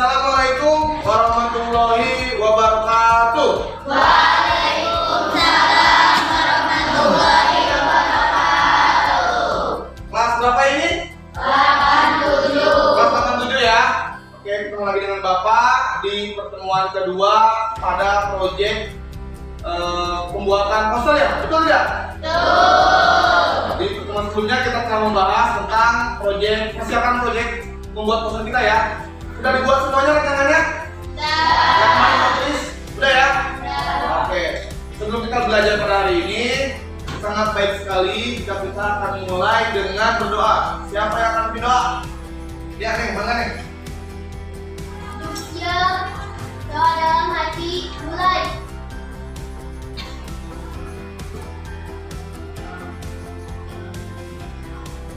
Assalamualaikum warahmatullahi wabarakatuh. Waalaikumsalam warahmatullahi wabarakatuh. Kelas berapa ini? 87. Kelas 87 ya. Oke, ketemu lagi dengan Bapak di pertemuan kedua pada proyek pembuatan poster ya, betul tidak? Betul. Di pertemuan sebelumnya kita telah membahas tentang persiapan proyek membuat poster kita ya. Sudah dibuat semuanya rancangannya? Yang kemarin tulis? Sudah ya? Oke. Sebelum kita belajar pada hari ini, sangat baik sekali jika kita akan mulai dengan berdoa. Siapa yang akan berdoa? Ya nih, bangga nih. Ya, doa dalam hati mulai.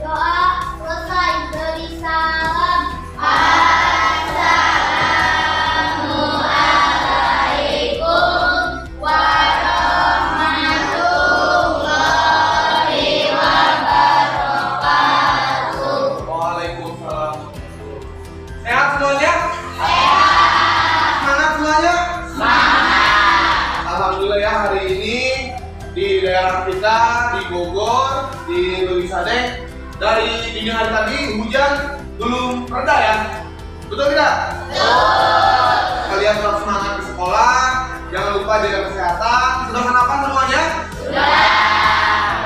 Doa selesai, beri salam. Assalamualaikum warahmatullahi wabarakatuh. Waalaikumsalam. Sehat semuanya? Sehat. Semangat semuanya? Semangat. Alhamdulillah ya, hari ini di daerah kita di Bogor, di Deli Sadek, dari dini hari tadi hujan belum reda ya, betul tidak? Betul. Kalian tetap semangat di sekolah, jangan lupa jaga kesehatan. Sudah sarapan semuanya? Sudah.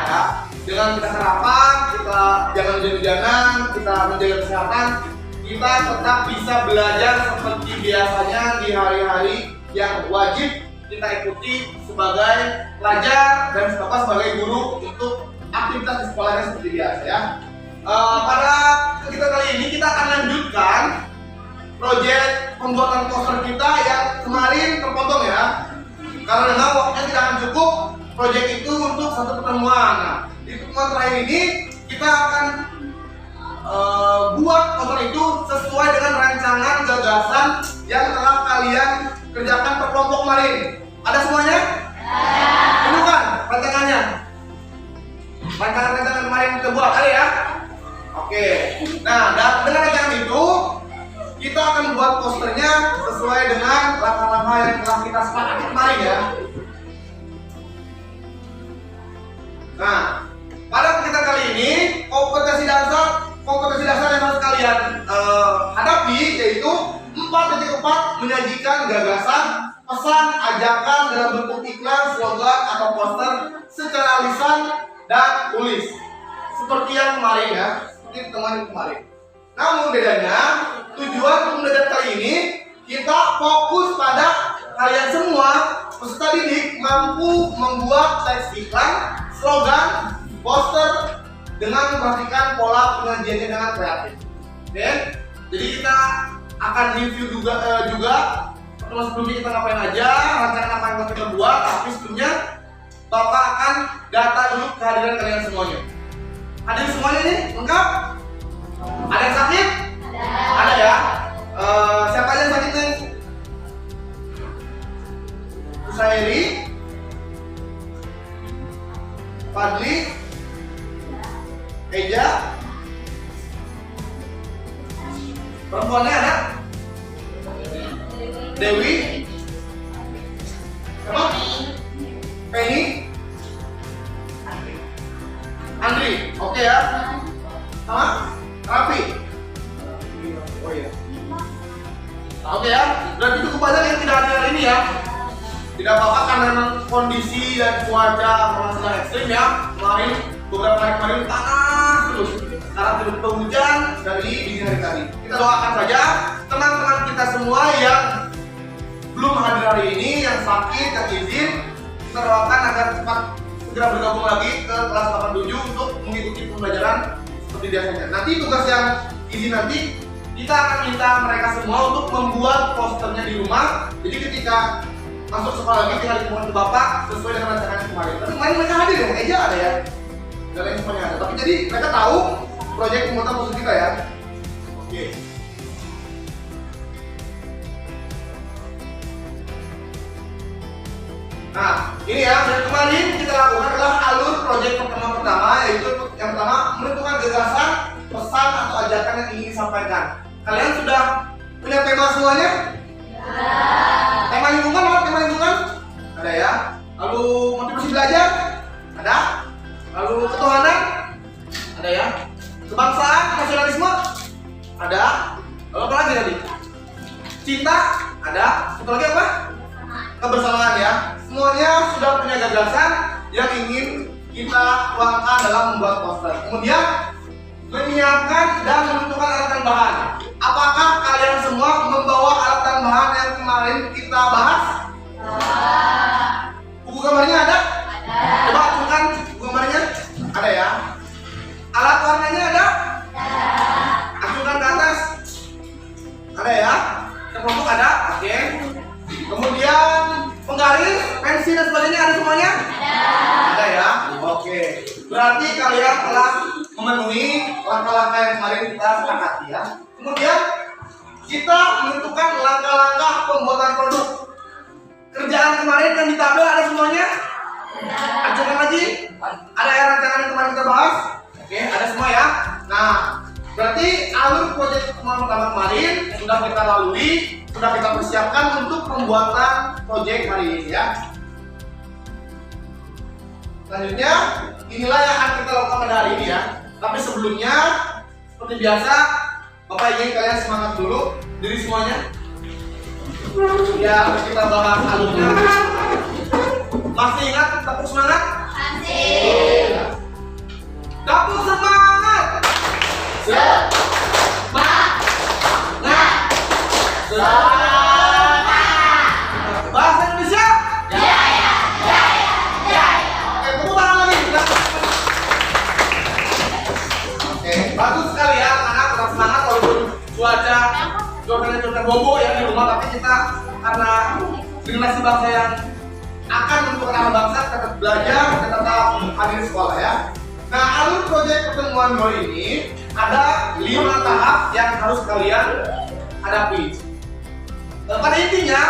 Ya. Dengan kita sarapan, kita jangan hujan-hujanan, kita menjaga kesehatan, kita tetap bisa belajar seperti biasanya di hari-hari yang wajib kita ikuti sebagai pelajar dan Bapak sebagai guru untuk aktivitas di sekolahnya seperti biasa ya. Pada kita kali ini kita akan lanjutkan proyek pembuatan poster kita yang kemarin terpotong ya, karena waktunya tidak akan cukup proyek itu untuk satu pertemuan. Nah, di pertemuan terakhir ini kita akan buat poster itu sesuai dengan rancangan gagasan yang telah kalian kerjakan per kelompok kemarin. Ada semuanya? Ada. Kan rancangannya? Rancangan kemarin kita buat ada ya? Oke. Nah, dengan rancangan itu kita akan buat posternya sesuai dengan langkah-langkah yang telah kita sepakati kemarin ya. Nah, pada kegiatan kali ini kompetensi dasar yang harus kalian hadapi yaitu 4.4 menyajikan gagasan, pesan, ajakan dalam bentuk iklan, slogan atau poster secara lisan dan tulis. Seperti yang kemarin ya, seperti teman kemarin. Namun bedanya, tujuan pembelajaran kali ini kita fokus pada kalian semua peserta didik mampu membuat teks iklan, slogan, poster dengan memperhatikan pola penyajiannya dengan kreatif. Oke? Jadi kita akan review juga pertemuan sebelumnya kita ngapain aja, rancangan apa yang kita buat, tapi sebelumnya Bapak akan data dulu kehadiran kalian semuanya. Hadir semuanya nih, lengkap? Ada yang sakit? Ada ya? Siapa aja yang sakit nih? Usairi, Fadli, Eja, perempuannya ada? Dewi, siapa? Penny, Andri, oke ya? Sama? Rafi? Oh iya. Oke ya, berarti cukup banyak yang tidak hadir hari ini ya. Tidak apa-apa karena memang kondisi dan cuaca memang sedang ekstrim ya. Beberapa hari kemarin panas terus. Sekarang tiba-tiba hujan dari dini hari tadi. Kita doakan saja teman-teman kita semua yang belum hadir hari ini, yang sakit, yang izin, kita doakan agar cepat segera bergabung lagi ke kelas 87 untuk mengikuti pembelajaran seperti biasanya. Nanti tugas yang izin nanti kita akan minta mereka semua untuk membuat posternya di rumah. Jadi ketika masuk sekolah lagi tinggal ditemukan ke Bapak sesuai dengan rancangan kemarin. Tapi kemarin mereka hadir ya, Eja ada ya, dan lain semuanya ada. Tapi jadi mereka tahu proyek pembuatan poster kita ya. Oke. Nah, ini ya, yang kemarin kita lakukan adalah alur proyek pertama, yaitu yang pertama menentukan gagasan, pesan atau ajakan yang ingin disampaikan. Kalian sudah Punya tema semuanya? Tema lingkungan, apa tema lingkungan? Ada ya. Lalu motivasi belajar? Ada. Lalu ketuhanan? Ada ya. Kebangsaan, nasionalisme? Ada. Lalu apa lagi tadi? Cinta? Ada. Satu lagi apa? Kebersamaan ya. Semuanya sudah punya gagasan yang ingin kita tuangkan dalam membuat poster. Kemudian menyiapkan dan menentukan alat dan bahan. Apakah kalian semua membawa alat dan bahan yang kemarin kita bahas? Buku gambarnya ada? Coba acungkan buku gambarnya. Ada ya. Alat warnanya ada? Acungkan ke atas. Ada ya. Kelompok ada? Oke. Kemudian penggaris, pensil dan sebagainya ada semuanya? Ada ya. Oke. Berarti kalian telah memenuhi langkah-langkah yang kemarin kita sepakati ya. Kemudian kita menentukan langkah-langkah pembuatan produk. Kerjaan kemarin yang di tabel ada semuanya? Acungkan lagi. Ada ya rancangan yang kemarin kita bahas? Oke, ada semua ya. Nah, berarti alur proyek pertama kemarin sudah kita lalui, sudah kita persiapkan untuk pembuatan proyek hari ini ya. Selanjutnya, inilah yang akan kita lakukan pada hari ini ya. Tapi sebelumnya, seperti biasa, Bapak ingin kalian semangat dulu, diri semuanya. Ya, kita bahas alurnya. Masih ingat tepuk semangat? Masih. Tepuk semangat. Bahasa Indonesia? Jaya. Oke, tepuk tangan lagi. Oke, bagus sekali ya, anak tetap semangat walaupun cuaca bobo ya di rumah, tapi kita karena generasi bangsa yang akan menentukan arah bangsa tetap belajar dan tetap hadir sekolah ya. Nah, alur proyek pertemuan hari ini ada 5 tahap yang harus kalian hadapi. Pada intinya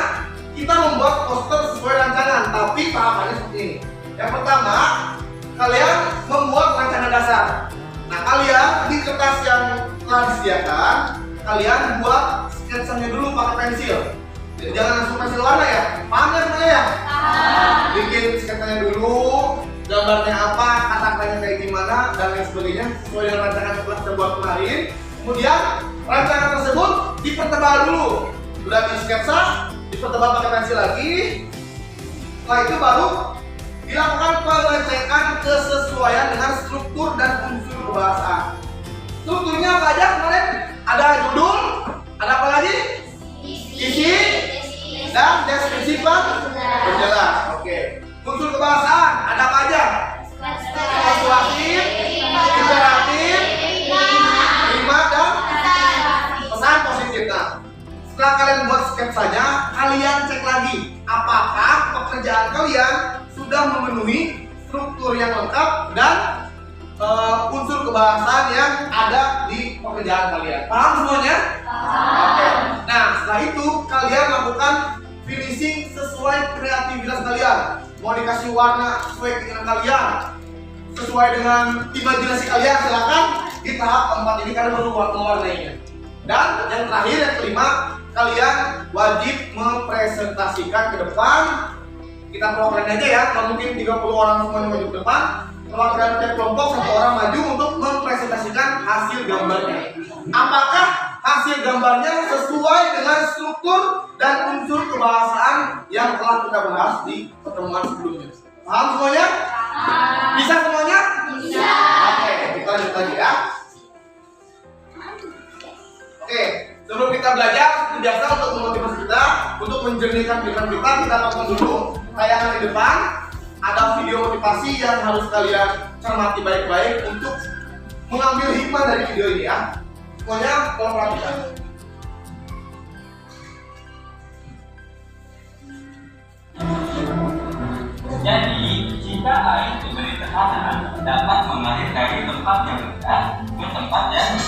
kita membuat poster sesuai rancangan, tapi tahapannya seperti ini. Yang pertama, kalian membuat rancangan dasar. Nah, kalian di kertas yang telah disediakan, kalian buat sketsanya dulu pakai pensil. Jadi jangan langsung pensil warna ya. Paham ya semuanya ya? Bikin sketsanya dulu, gambarnya apa, kata-katanya kayak gimana, dan lain sebagainya sesuai dengan rancangan yang telah kita buat kemarin. Kemudian rancangan tersebut dipertebal dulu. Sudah di sketsa, dipertebal pakai pensil lagi. Setelah itu baru dilakukan pengecekan kesesuaian dengan struktur dan unsur kebahasaan. Strukturnya apa aja kemarin? Ada judul, ada apa lagi? Isi, dan deskripsi penjelas. Oke. Unsur kebahasaan ada apa aja? Persuasif, interaktif, prima, dan pesan positif. Nah, setelah kalian buat sketsanya, kalian cek lagi apakah pekerjaan kalian sudah memenuhi struktur yang lengkap dan unsur kebahasaan yang ada di pekerjaan kalian. Paham semuanya? Oke. Nah, setelah itu kalian lakukan finishing sesuai kreativitas kalian. Mau dikasih warna sesuai keinginan kalian, sesuai dengan imajinasi kalian, silakan di tahap keempat ini kalian baru mewarnainya. Dan yang terakhir, yang kelima, kalian wajib mempresentasikan ke depan. Kita perwakilan aja ya, nggak mungkin 30 orang semuanya maju ke depan. Perwakilan tiap kelompok, 1 orang maju untuk mempresentasikan hasil gambarnya. Apakah hasil gambarnya sesuai dengan struktur dan unsur kebahasaan yang telah kita bahas di pertemuan sebelumnya? Paham semuanya? Bisa semuanya? Bisa. Oke, kita lanjut lagi ya. Oke, sebelum kita belajar, seperti biasa untuk memotivasi kita, untuk menjernihkan pikiran kita tonton dulu tayangan di depan. Ada video motivasi yang harus kalian cermati baik-baik untuk mengambil hikmah dari video ini ya. Semuanya tolong perhatikan. Jadi, jika air diberi tekanan dapat mengalir dari tempat yang rendah ke tempat yang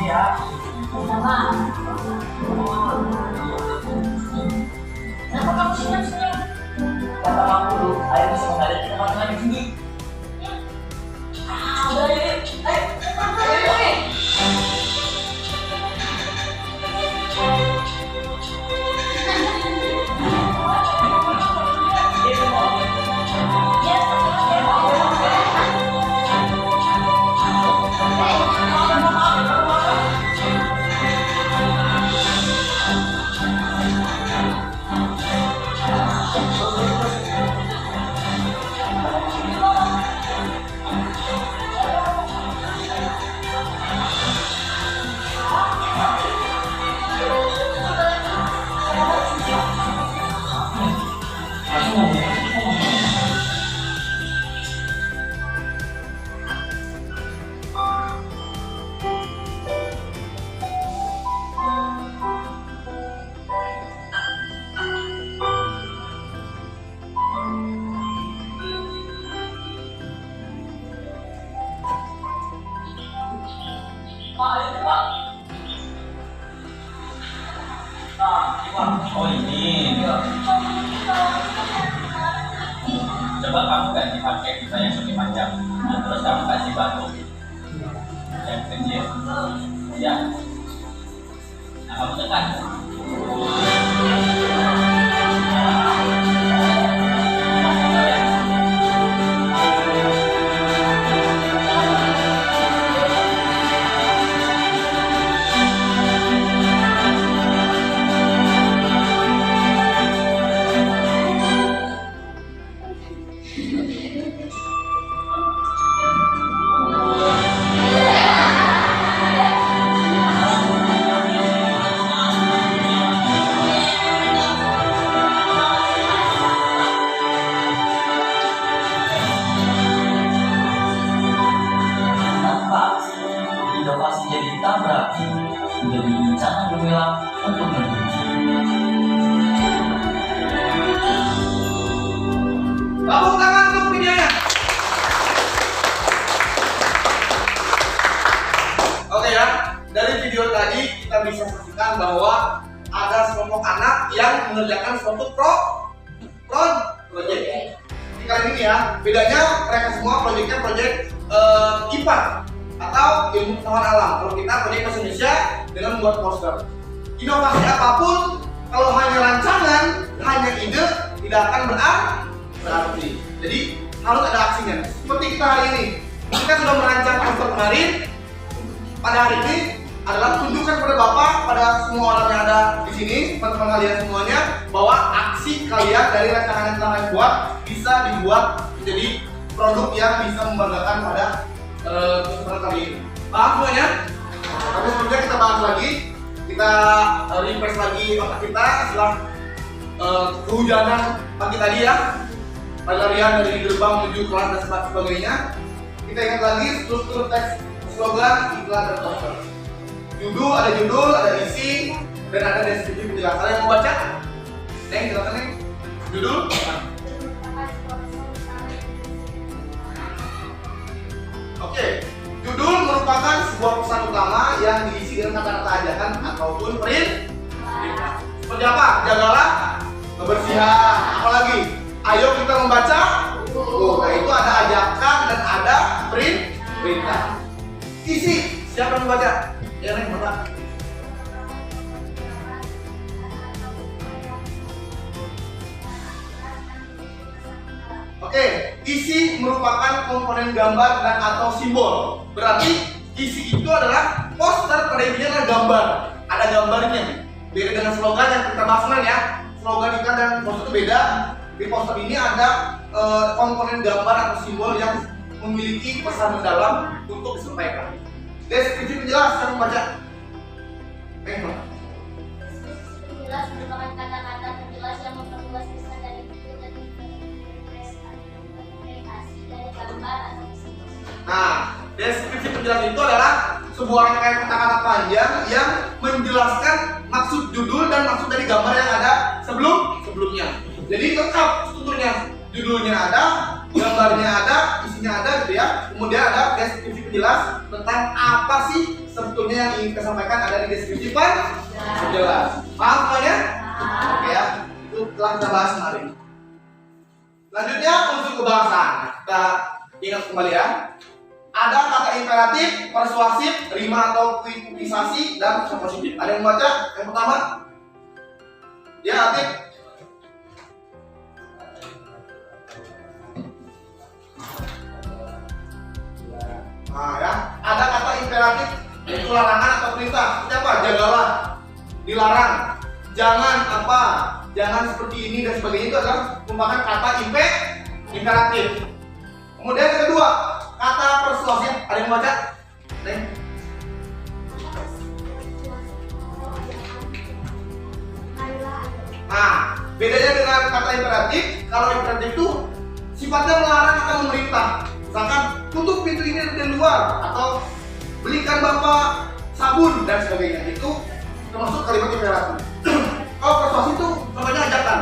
ya. Sama. Kenapa kamu senyum-senyum? Kata Mak Guru, air bisa mengalir ke tempat yang tinggi. Udah yuk. Ayo. Pak, ayo Pak. Nah, ini Pak. Oh ini. Coba kamu ganti pakai kita yang lebih panjang. Nah, terus kamu kasih batu yang kecil. Ya. Nah, kamu tekan. Inovasi jadi ditabrak, menjadi bincang gemilang untuk negeri. Tepuk tangan untuk videonya. Oke ya, dari video tadi kita bisa saksikan bahwa ada sekelompok anak yang mengerjakan suatu project. Di kali ini ya, bedanya mereka semua proyeknya proyek IPA atau ilmu pengetahuan alam. Kalau kita proyek bahasa Indonesia dengan membuat poster. Inovasi apapun kalau hanya rancangan, hanya ide, tidak akan berarti. Jadi harus ada aksinya. Seperti kita hari ini, kita sudah merancang poster kemarin. Pada hari ini adalah tunjukkan pada Bapak, pada semua orang yang ada di sini, teman-teman kalian semuanya, bahwa aksi kalian dari rancangan yang telah kalian buat bisa dibuat menjadi produk yang bisa membanggakan pada kesempatan kali ini. Paham semuanya? Tapi sebelumnya kita bahas lagi, kita refresh lagi otak kita setelah kehujanan pagi tadi ya, pelarian dari gerbang menuju kelas dan sebagainya. Kita ingat lagi struktur teks, slogan, iklan, dan poster. Ada judul, ada isi, dan ada deskripsi penjelasan. Yang mau baca? Neng, silakan Neng. Judul? Oke, judul merupakan sebuah pesan utama yang diisi dengan kata-kata ajakan ataupun perintah. Seperti apa? Jagalah kebersihan. Apalagi? Ayo kita membaca. Nah itu ada ajakan dan ada perintah. Isi, siapa yang membaca? Ya Neng, baca. Oke, isi merupakan komponen gambar dan atau simbol. Berarti isi itu adalah poster, pada intinya adalah gambar. Ada gambarnya. Beda dengan slogan yang kita bahas kemarin ya. Slogan iklan dan poster itu beda. Di poster ini ada komponen gambar atau simbol yang memiliki pesan mendalam untuk disampaikan. Deskripsi penjelas, saya membaca. Penjelas merupakan kata-kata penjelas yang memperluas pesan dari buku dan interpretasi dari gambar atau simbol. Nah, deskripsi penjelas itu adalah sebuah rangkaian kata-kata panjang yang menjelaskan maksud judul dan maksud dari gambar yang ada sebelumnya. Jadi lengkap strukturnya, judulnya ada, gambarnya ada, isinya ada gitu ya. Kemudian ada deskripsi penjelas tentang apa sih sebetulnya yang ingin kita sampaikan ada di deskripsi penjelas. Paham semuanya? Oke ya, itu telah kita bahas kemarin. Selanjutnya unsur kebahasaan. Kita ingat kembali ya. Ada kata imperatif, persuasif, rima atau kuitisasi, dan pesan positif. Ada yang membaca? Yang pertama? Ya, Atif. Nah ya, ada kata imperatif, yaitu larangan atau perintah. Seperti apa? Jagalah, dilarang, jangan apa, jangan seperti ini dan sebagainya. Itu adalah merupakan kata imperatif. Kemudian yang kedua, kata persuasif. Ada yang baca? Neng? Nah, bedanya dengan kata imperatif, kalau imperatif itu sifatnya melarang atau memerintah. Misalkan, tutup pintu ini dari luar, atau belikan bapak sabun dan sebagainya. Itu termasuk kalimat imperatif. Kalau persuasif itu contohnya ajakan.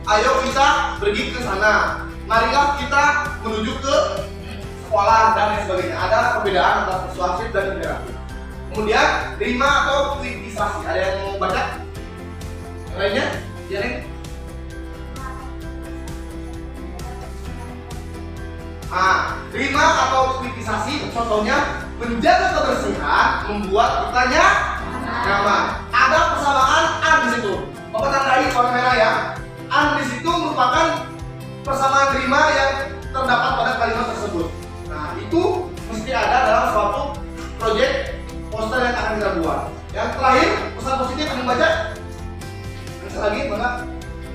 Ayo kita pergi ke sana. Marilah kita menuju ke sekolah dan lain sebagainya. Ada perbedaan antara persuasif dan imperatif. Kemudian rima atau kuitisasi. Ada yang mau baca? Yang lainnya? Ya, Neng? Nah, rima atau kuitisasi contohnya menjaga kebersihan membuat kita nyaman. Ada persamaan an di situ. Bapak tandai warna merah ya. An di situ merupakan persamaan rima yang terdapat pada kalimat tersebut. Nah, itu mesti ada dalam suatu proyek poster yang akan kita buat. Yang terakhir, pesan positif yang membaca. Yang lagi, Bapak.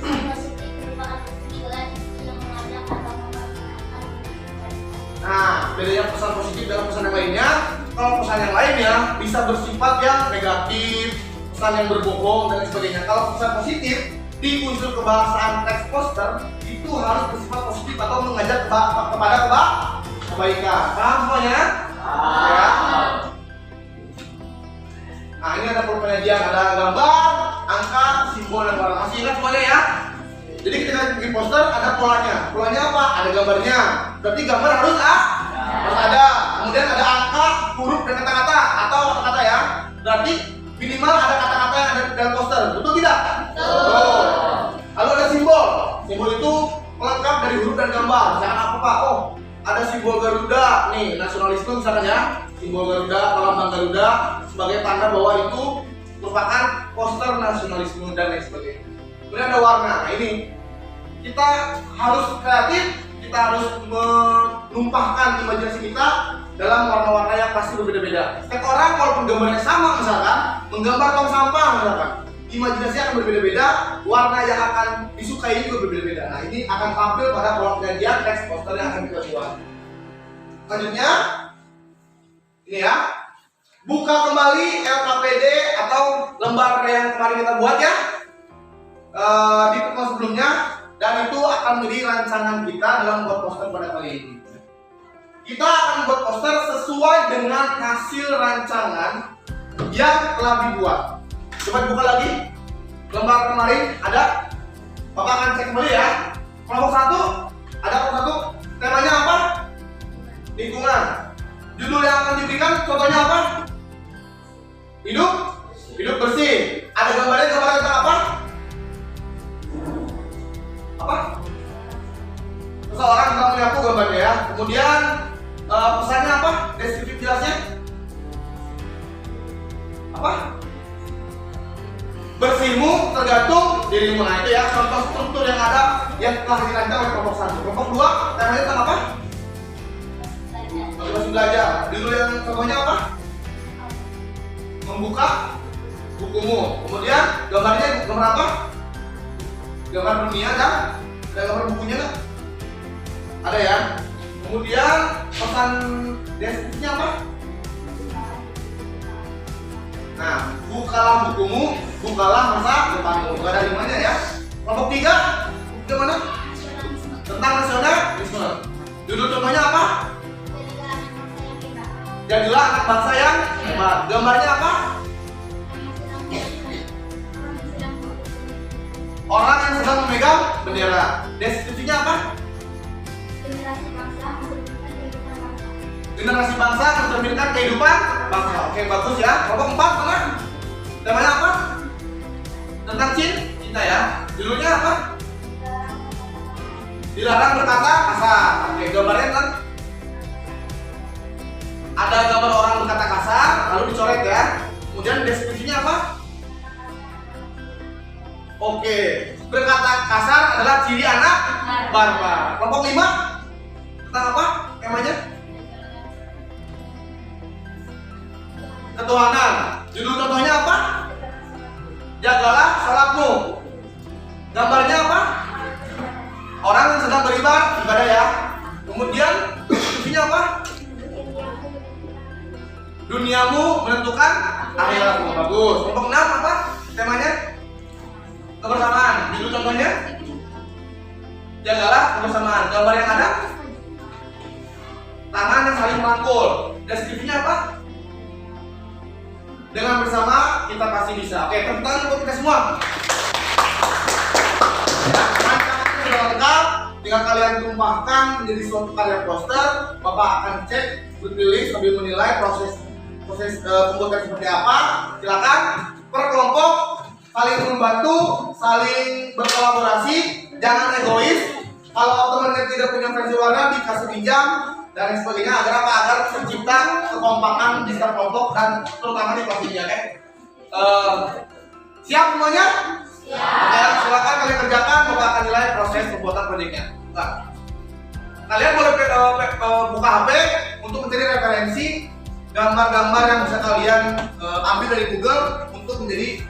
Positif merupakan kesimpulan yang mengajak atau memperkenalkan. Nah, bedanya pesan positif dengan pesan yang lainnya. Kalau pesan yang lainnya bisa bersifat yang negatif, pesan yang berbohong dan sebagainya. Kalau pesan positif di unsur kebahasaan teks poster itu harus bersifat positif atau mengajak kepada kebaikan. Paham semuanya? Ya. Nah, ini ada penyajian, ada gambar, angka, simbol dan warna. Masih ingat semuanya ya? Jadi ketika bikin poster ada polanya. Polanya apa? Ada gambarnya. Berarti gambar harus ada. Kemudian ada angka, huruf dan kata-kata atau kata-kata ya. Berarti minimal ada kata-kata yang ada dalam poster. Betul tidak? Betul. Lalu ada simbol. Simbol itu pelengkap dari huruf dan gambar. Misalkan apa Pak? Oh, ada simbol Garuda. Nih, nasionalisme misalkan ya. Simbol Garuda, lambang Garuda sebagai tanda bahwa itu merupakan poster nasionalisme dan lain sebagainya. Kemudian ada warna. Nah, ini kita harus kreatif, kita harus menumpahkan imajinasi kita dalam warna-warna yang pasti berbeda-beda. Setiap orang walaupun gambarnya sama misalkan, menggambar tong sampah misalkan, imajinasi akan berbeda-beda, warna yang akan disukai juga berbeda-beda. Nah, ini akan tampil pada pola penyajian teks poster yang akan kita buat. Selanjutnya, ini ya, buka kembali LKPD atau lembar yang kemarin kita buat ya. Di pertemuan sebelumnya, dan itu akan menjadi rancangan kita dalam membuat poster pada kali ini. Kita akan membuat poster sesuai dengan hasil rancangan yang telah dibuat. Coba buka lagi lembar kemarin, ada. Bapak akan cek kembali ya. Kelompok 1, ada kelompok 1, temanya apa? Lingkungan. Judul yang akan diberikan contohnya apa? Hidup bersih. Ada gambarnya tentang apa? Seseorang sedang menyapu gambarnya ya. Kemudian pesannya apa? Deskriptif jelasnya apa? Bersihmu tergantung dirimu. Nah, itu ya contoh struktur yang ada yang telah dirancang oleh kelompok 1. Kelompok 2 temanya tentang apa? Motivasi belajar. Judul yang contohnya apa? Membuka bukumu. Kemudian gambarnya gambar apa? Gambar dunia dan ada gambar bukunya nggak? Ada ya. Kemudian pesan deskripsinya apa? Nah, bukalah bukumu, bukalah masa depanmu. Gak ada limanya ya. Kelompok 3 gimana? Tentang nasionalisme. Judul contohnya apa? Jadilah anak bangsa yang hebat. Gambarnya apa? Orang yang sedang memegang bendera. Deskripsinya apa? Generasi bangsa mencerminkan kehidupan bangsa. Generasi bangsa mencerminkan kehidupan bangsa. Oke, bagus ya. Kelompok 4 mana? Temanya apa? Tentang cinta ya. Judulnya apa? Dilarang berkata kasar. Oke, gambarnya kan ada gambar orang berkata kasar, lalu dicoret ya. Kemudian deskripsinya apa? Oke, berkata kasar adalah ciri anak barbar. Kelompok 5 tentang apa temanya? Ketuhanan. Judul contohnya apa? Jagalah salatmu. Gambarnya apa? Orang yang sedang beribadah ya. Kemudian deskripsinya apa? Duniamu menentukan akhiratmu. Bagus. Kelompok 6 apa temanya? Kebersamaan. Judul contohnya? Jagalah kebersamaan. Gambar yang ada? Tangan yang saling merangkul. Deskripsinya apa? Dengan bersama kita pasti bisa. Oke, tepuk tangan untuk kita semua. Rancangannya sudah lengkap. Tinggal kalian tumpahkan menjadi suatu karya poster. Bapak akan cek, berpilih sambil menilai proses pembuatan seperti apa. Silakan per kelompok saling membantu, saling berkolaborasi, jangan egois. Kalau temannya tidak punya pensil warna dikasih pinjam dan sebagainya agar apa? Agar tercipta kekompakan di setiap kelompok dan terutama di kelasnya. Siap semuanya? Siap. Oke, silakan kalian kerjakan. Bapak akan nilai proses pembuatan proyeknya. Nah, kalian boleh buka HP untuk mencari referensi gambar-gambar yang bisa kalian ambil dari Google untuk menjadi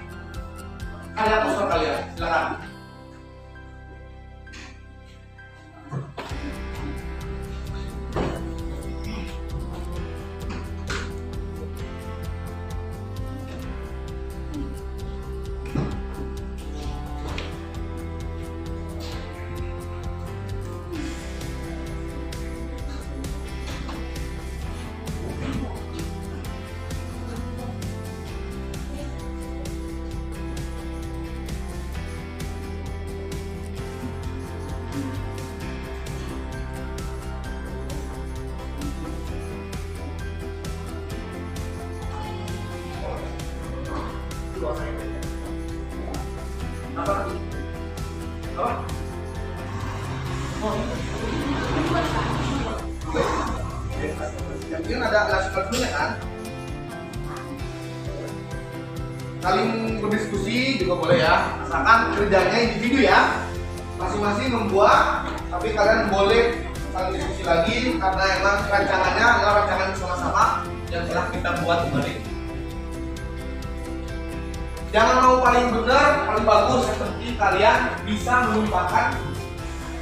karya poster kalian. Silakan. Apa? Apa? Yang penting ada kelas sepertinya kan? Saling berdiskusi juga boleh ya, asalkan kerjanya individu ya. Masing-masing membuat, tapi kalian boleh saling diskusi lagi karena emang rancangannya adalah rancangan bersama-sama yang telah kita buat kembali. Jangan mau paling benar, paling bagus, yang penting kalian bisa melupakan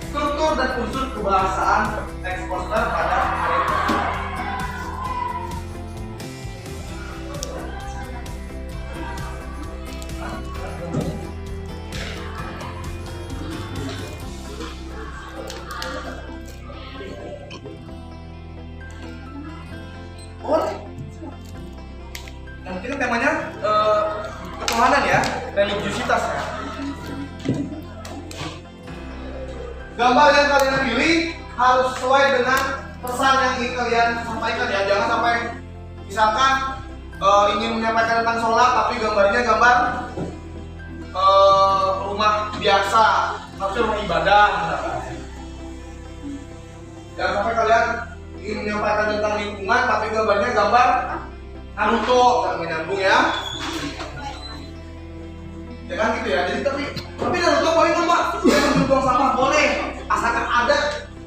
struktur dan unsur kebahasaan teks poster pada hari ini. Boleh. Yang penting temanya ketuhanan ya, religiusitas ya. Gambar yang kalian pilih harus sesuai dengan pesan yang ingin kalian sampaikan ya. Jangan sampai misalkan ingin menyampaikan tentang sholat tapi gambarnya gambar rumah biasa, tapi rumah ibadah misalkan. Jangan sampai kalian ingin menyampaikan tentang lingkungan tapi gambarnya gambar Naruto, jangan menyambung ya. Jangan gitu ya. Jadi tapi Naruto boleh nggak Pak? Dia membuang sampah boleh, asalkan ada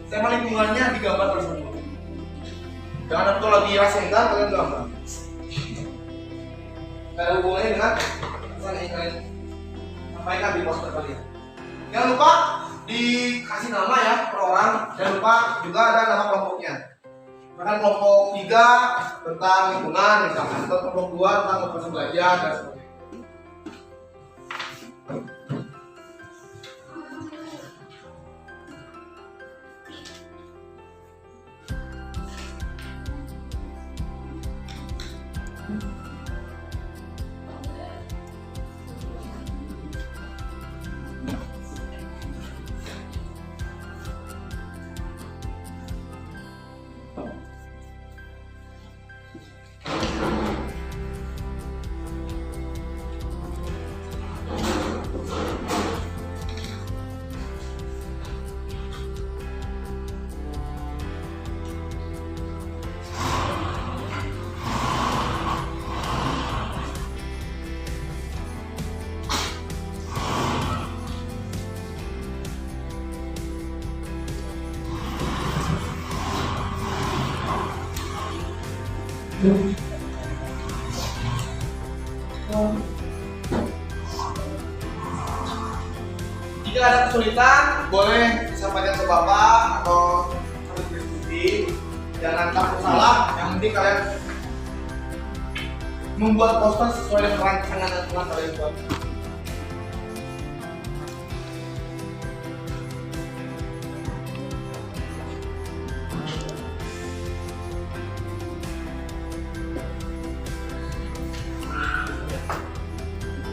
tema lingkungannya digambar tersebut. Jangan Naruto lagi rasengan kalian gambar. Gak ada hubungannya dengan pesan yang kalian sampaikan di poster kalian. Jangan lupa dikasih nama ya per orang. Jangan lupa juga ada nama kelompoknya. Bahkan kelompok 3 tentang lingkungan misalkan, atau kelompok 2 tentang motivasi belajar dan sebagainya. Jika ada kesulitan, boleh disampaikan ke Bapak atau kami diskusi. Jangan takut salah, yang penting kalian membuat poster sesuai dengan rancangan yang telah kalian buat.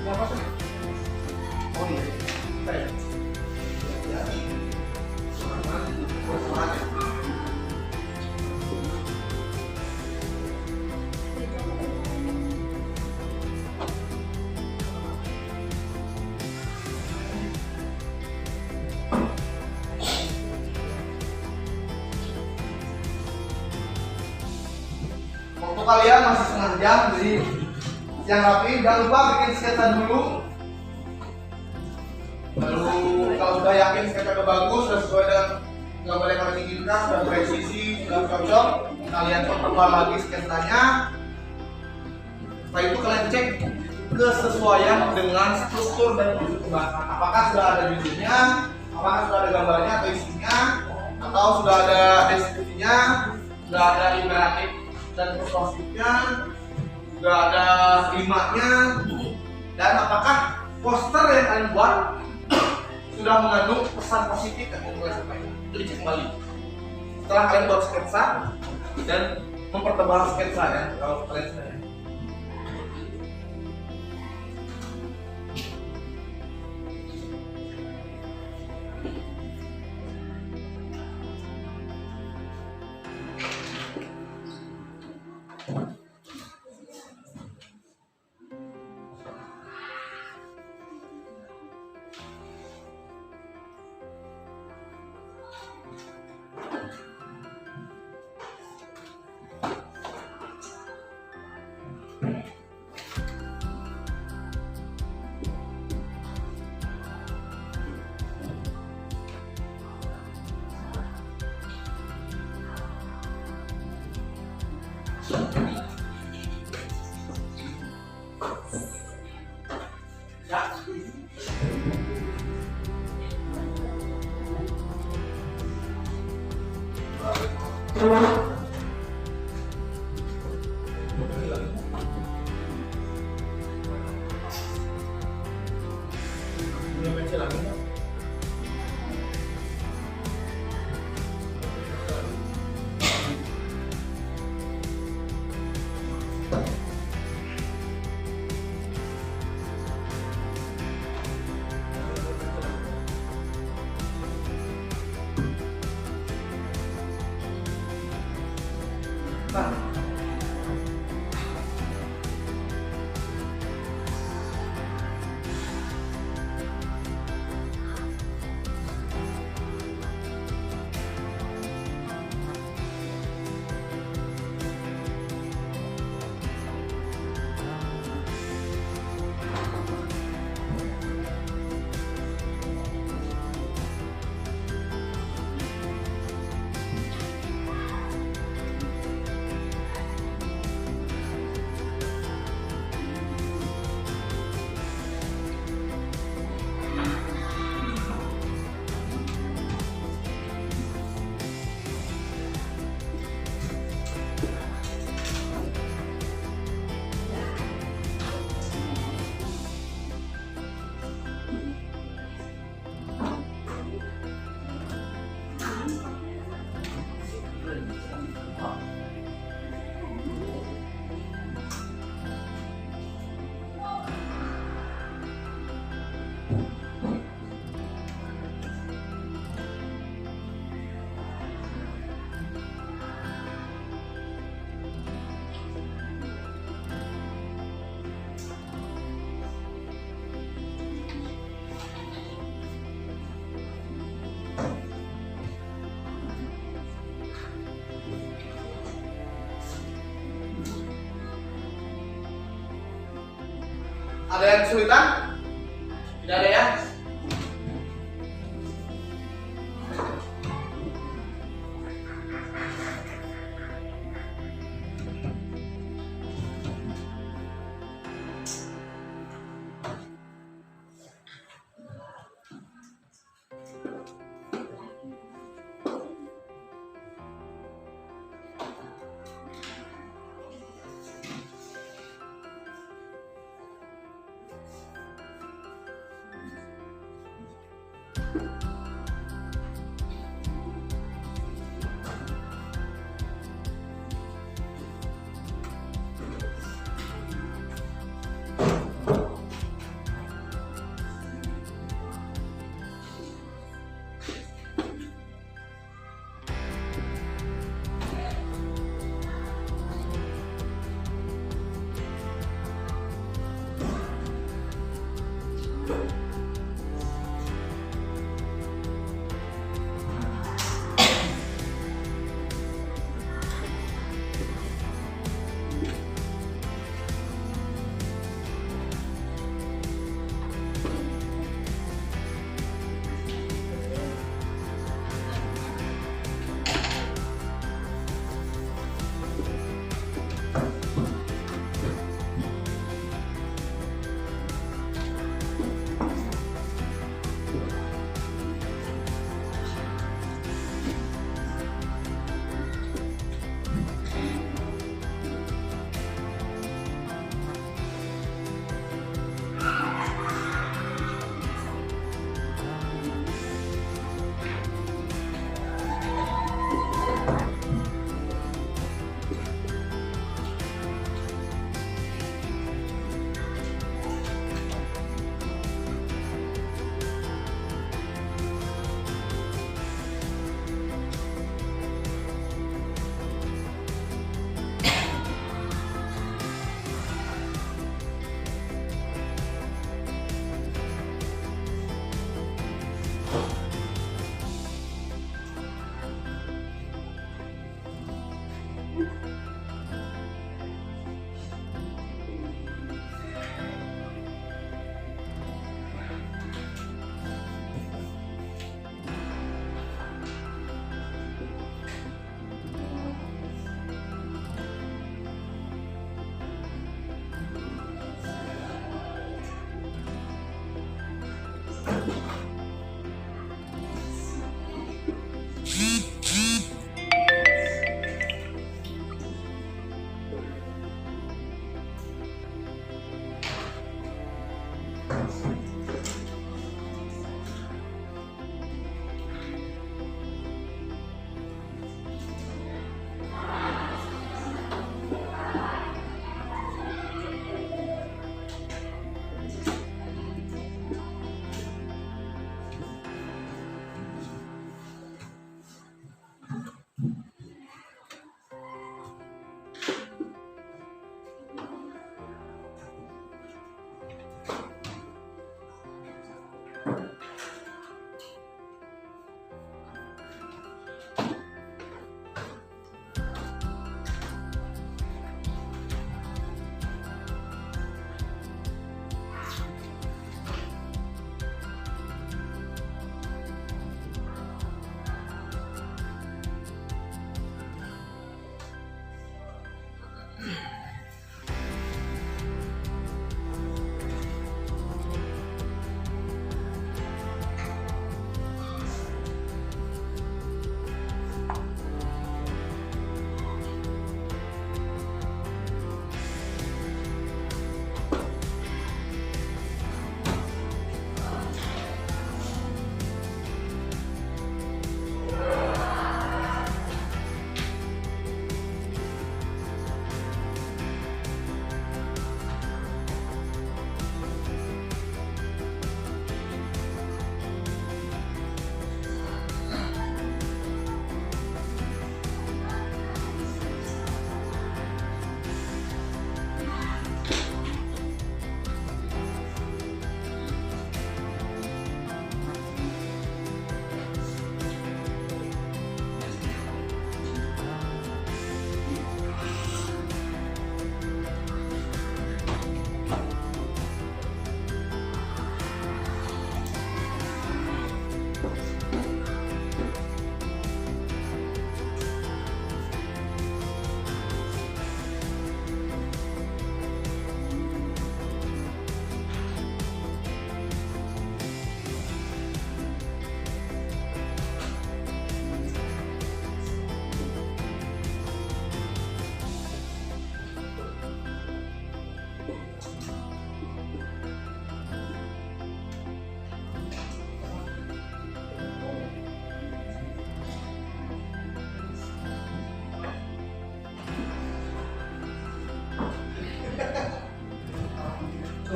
Apa sih? Oh iya. Baik. Ya. Semangat. Waktu kalian masih setengah jam, jadi yang rapi. Jangan lupa bikin sketsa dulu. Lalu kalau sudah yakin sketsa udah bagus, sudah sesuai dengan gambar yang kalian inginkan, sudah presisi, sudah cocok, kalian pertemuan lagi sketsanya. Setelah itu kalian cek kesesuaian dengan struktur dan bentuk pembahasan. Apakah sudah ada judulnya, apakah sudah ada gambarnya atau isinya, atau sudah ada deskripsinya, sudah ada imperatif dan persuasifnya, sudah ada rimanya, dan apakah poster yang kalian buat sudah mengandung pesan positif yang ingin kalian sampaikan. Itu dicek kembali setelah kalian buat sketsa dan mempertebal sketsa ya kalau kalian sudah. Ada yang kesulitan? Tidak ada ya?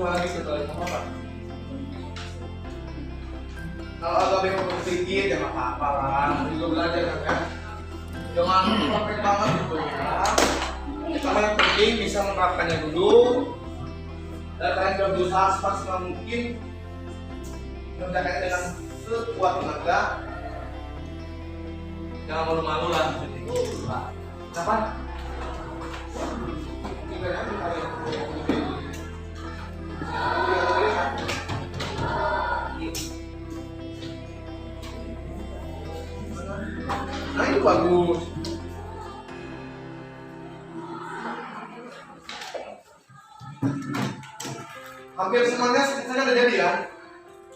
Coba lagi satu lagi apa? Kalau agak bengkok sedikit ya nggak apa-apa lah. Juga belajar kan ya. Jangan perfect banget gitu ya. Sama yang penting bisa menerapkannya dulu. Dan kalian sudah berusaha semaksimal mungkin mengerjakannya dengan sekuat tenaga. Jangan malu-malu lah. Kenapa? Nah itu bagus. Hampir semuanya skitsanya udah jadi ya.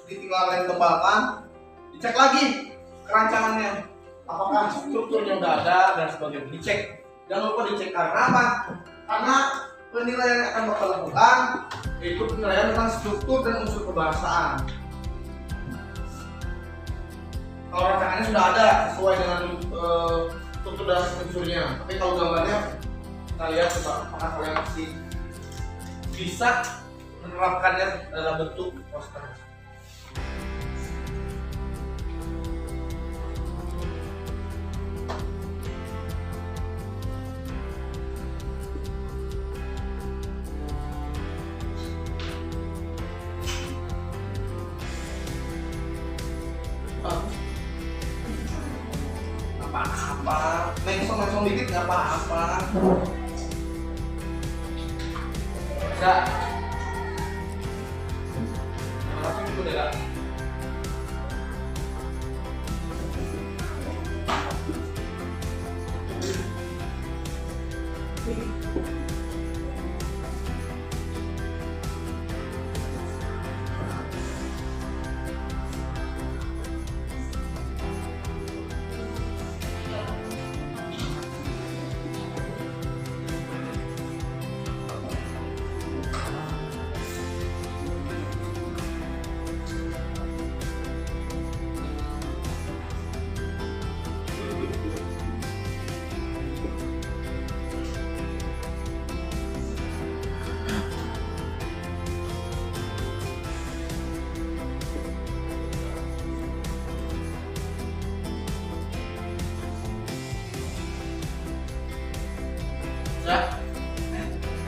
Tinggal kalian tebalkan, dicek lagi kerancangannya. Apakah strukturnya udah ada dan sebagainya. Dicek. Jangan lupa dicek karena apa? Karena penilaian yang akan Bapak lakukan yaitu penilaian tentang struktur dan unsur kebahasaan. Kalau rancangannya sudah ada sesuai dengan struktur dan unsurnya, tapi kalau gambarnya kita lihat coba apakah kalian masih bisa menerapkannya dalam bentuk poster. Apa-apa, mengsong dikit nggak apa-apa. Enggak. Tapi itu udah. Ya,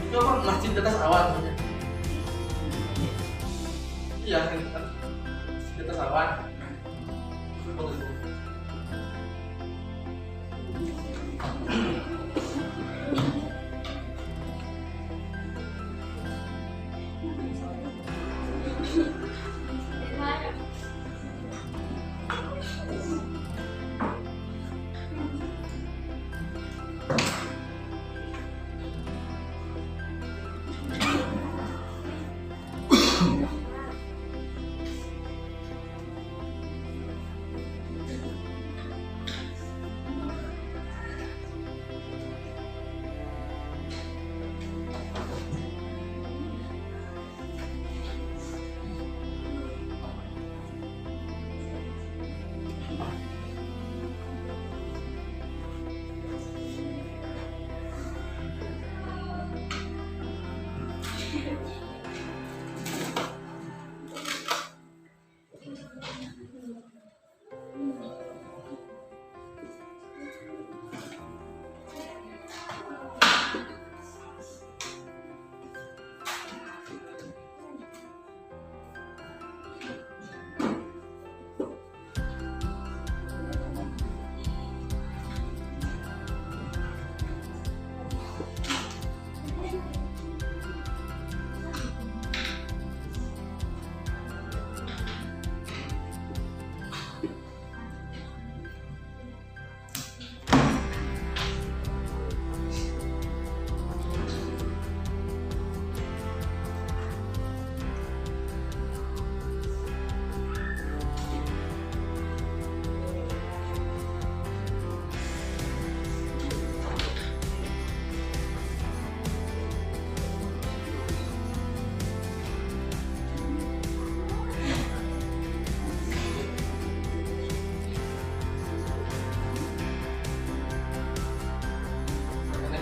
itu apa masjid di atas awan? Iya, masjid di atas awan.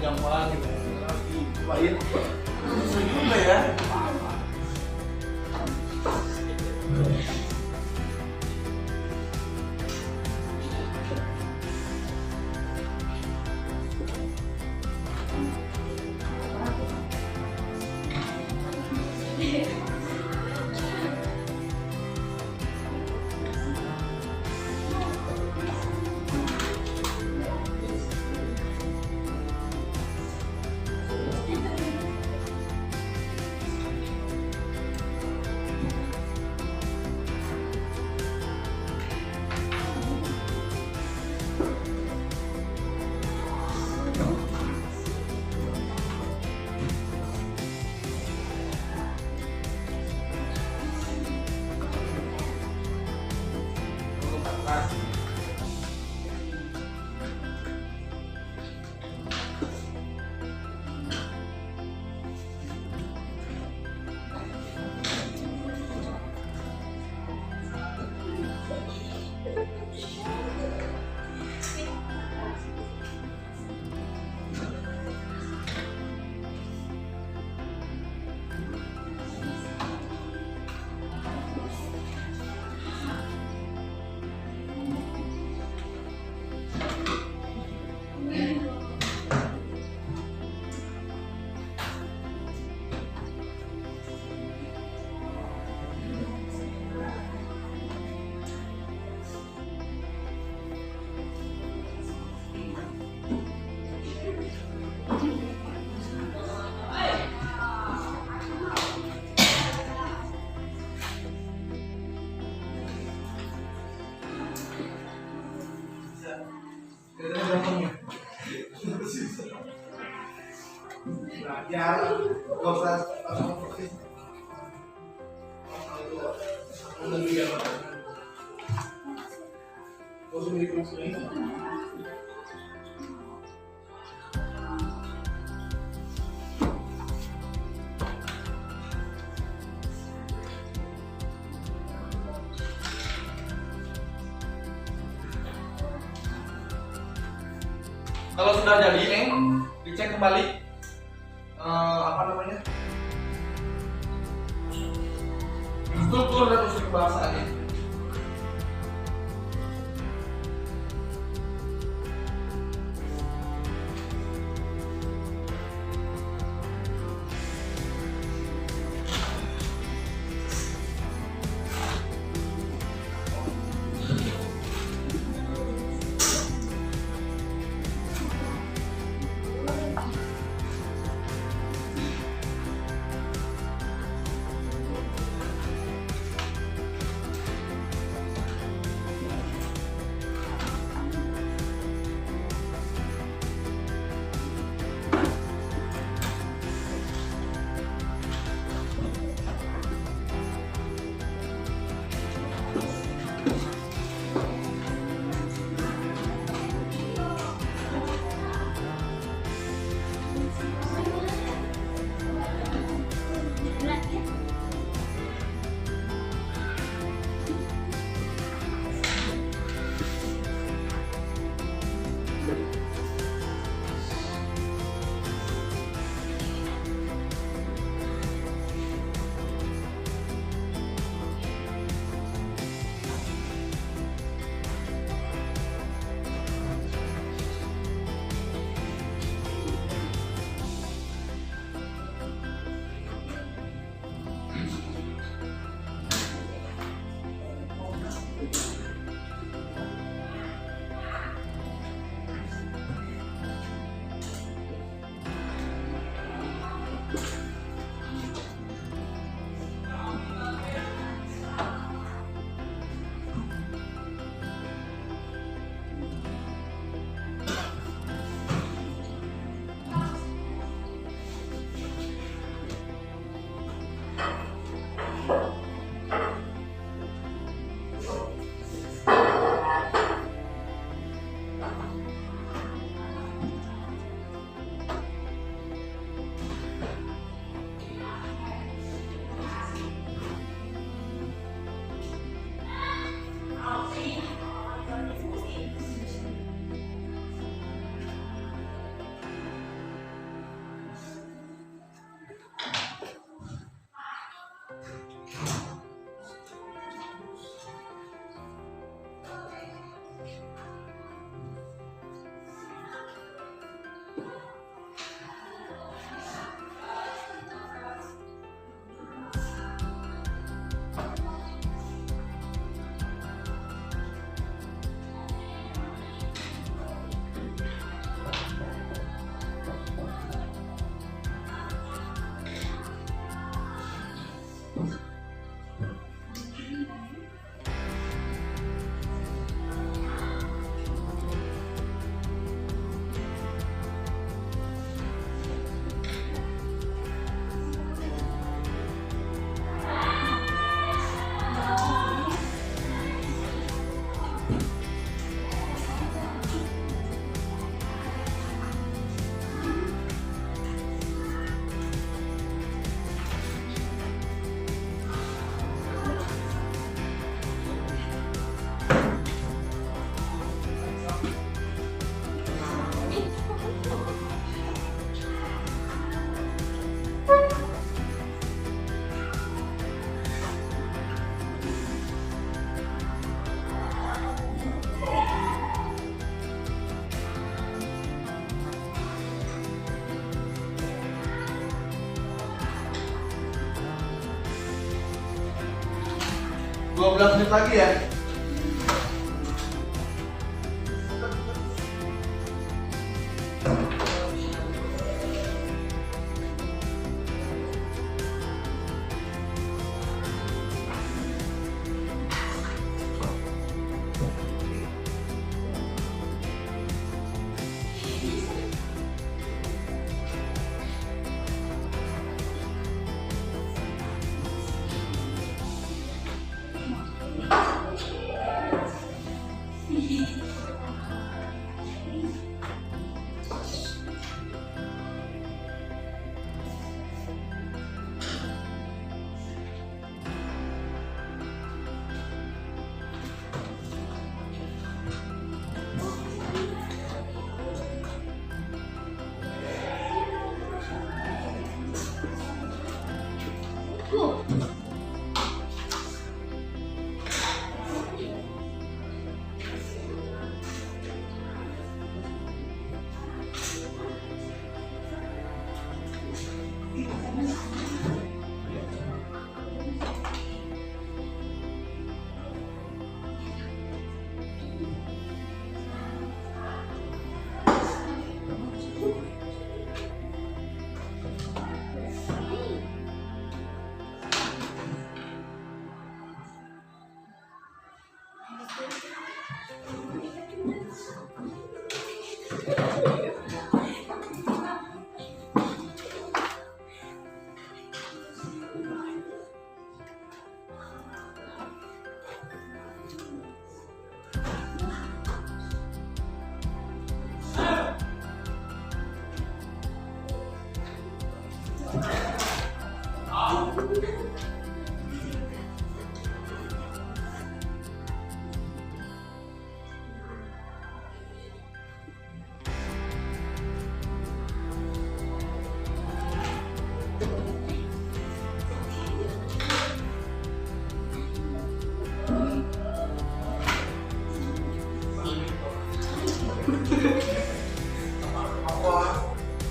Gampang gitu, cobain. Susah juga ya. Ya, nggak usah langsung persis. Kalau sudah jadi, Neng, dicek kembali apa namanya, struktur dan unsur kebangsaan. 12 menit lagi ya.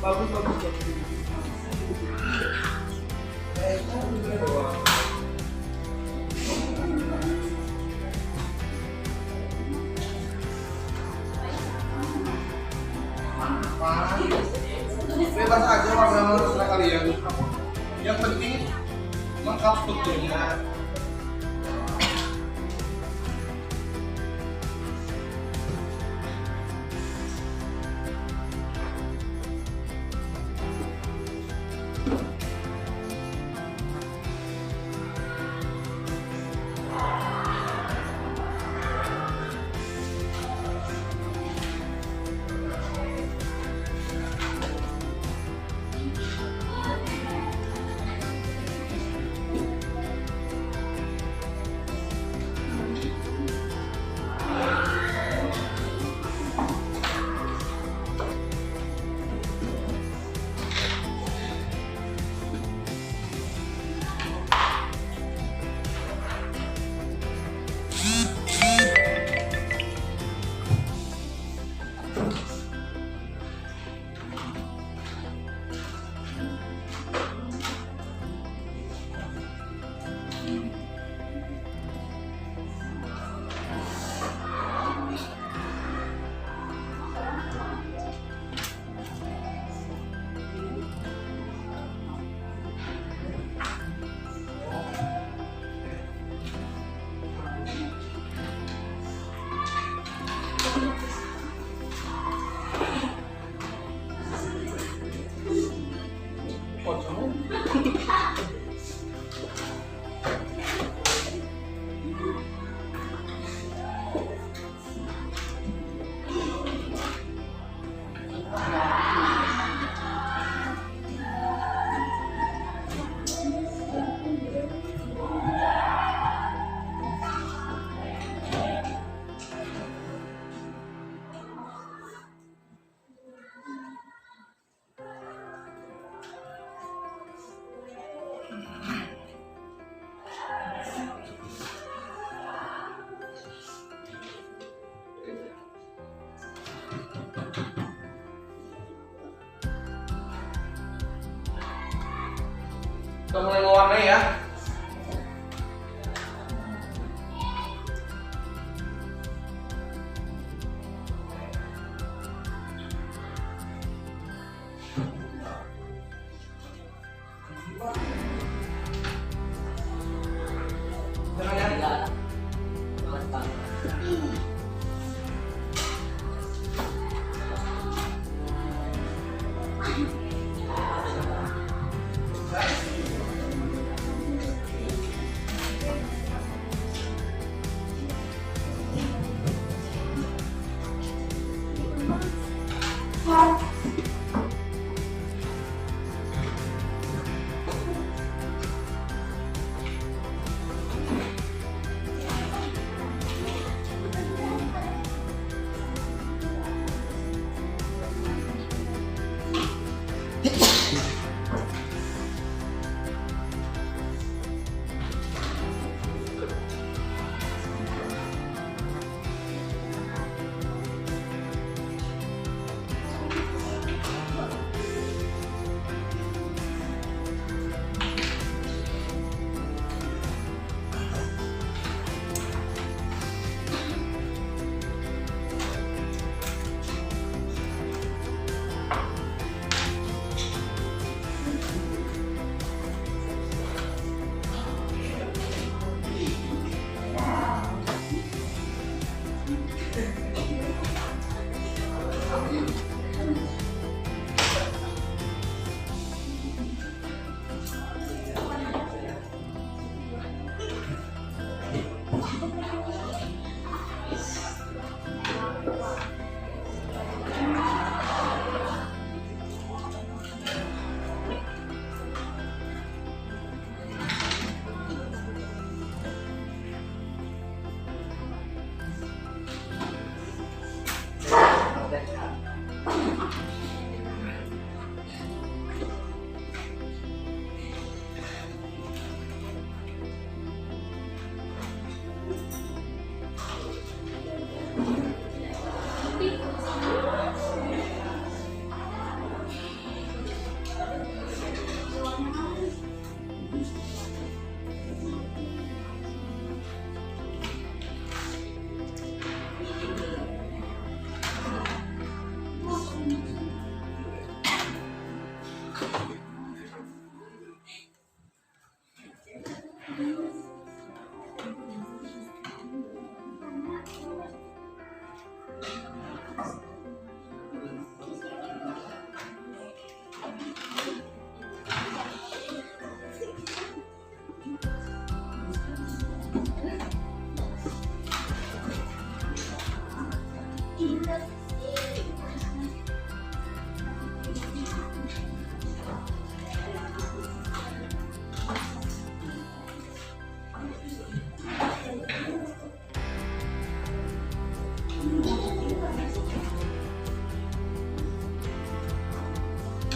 Bagus. Bebas aja warna terserah kalian. Yang penting lengkap strukturnya. Udah mulai mewarnai ya. Jangan ya.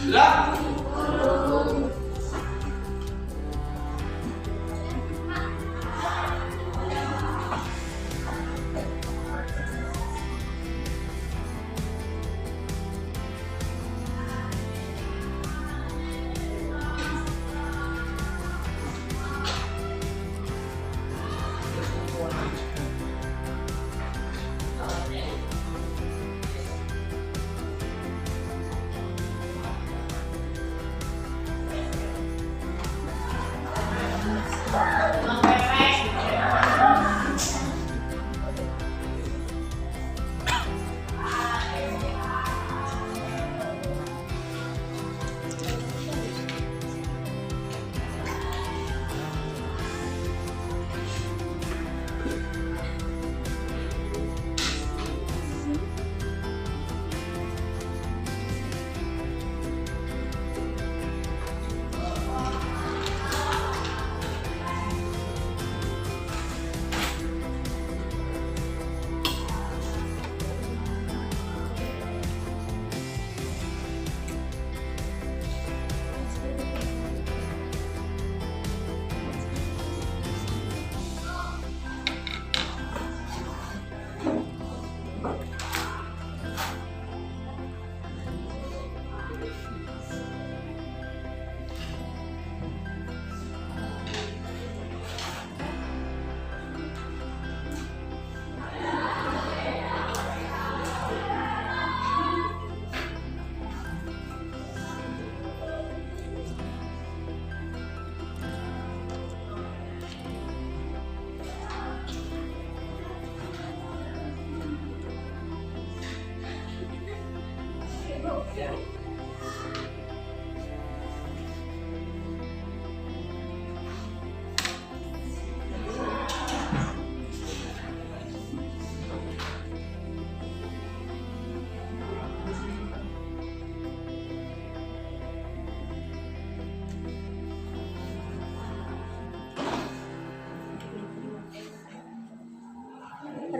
Sudah?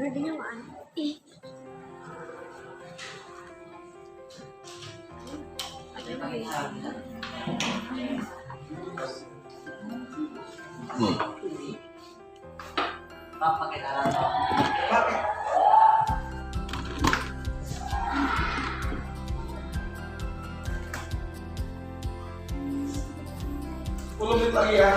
Nadanya waan. Ih. Pak, pakai kanan Pak. Pakai. 10 menit lagi ya.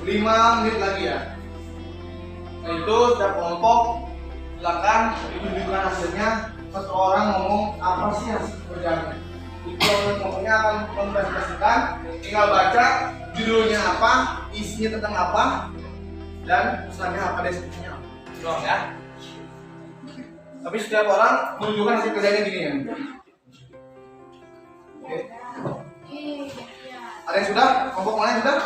5 menit lagi ya. Nah itu setiap kelompok silakan ditunjukkan hasilnya. Satu orang ngomong apa sih hasil pekerjaannya. Itu kelompoknya akan mempresentasikan, tinggal baca judulnya apa, isinya tentang apa, dan pesannya apa, deskripsinya apa. Doang ya. Tapi setiap orang menunjukkan hasil kerjanya gini ya. Oke. Ada yang sudah? Kelompok mana yang sudah?